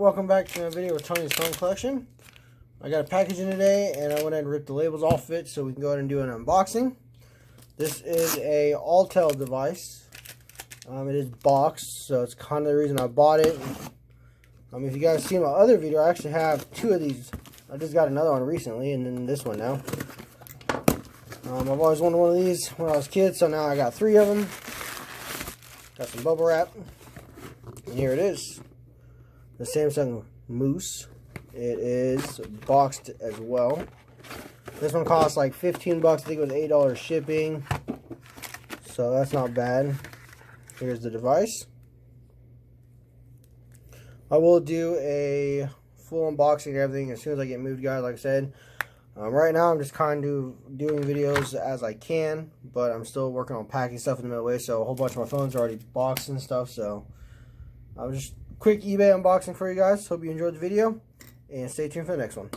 welcome back to another video with Tony's Phone Collection. I got a package in today and I went ahead and ripped the labels off it so we can go ahead and do an unboxing. This is a Alltel device. It is boxed, so it's kind of the reason I bought it. If you guys seen my other video, I actually have two of these. I just got another one recently and then this one now. I've always wanted one of these when I was a kid, so now I got three of them. Got some bubble wrap. And here it is. The Samsung Muse. It is boxed as well. This one costs like 15 bucks. I think it was $8 shipping. So that's not bad. Here's the device. I will do a full unboxing and everything as soon as I get moved, guys, like I said. Right now I'm just kind of doing videos as I can, but I'm still working on packing stuff in the middle way, so a whole bunch of my phones are already boxed and stuff, so I was just quick eBay unboxing for you guys. Hope you enjoyed the video, and stay tuned for the next one.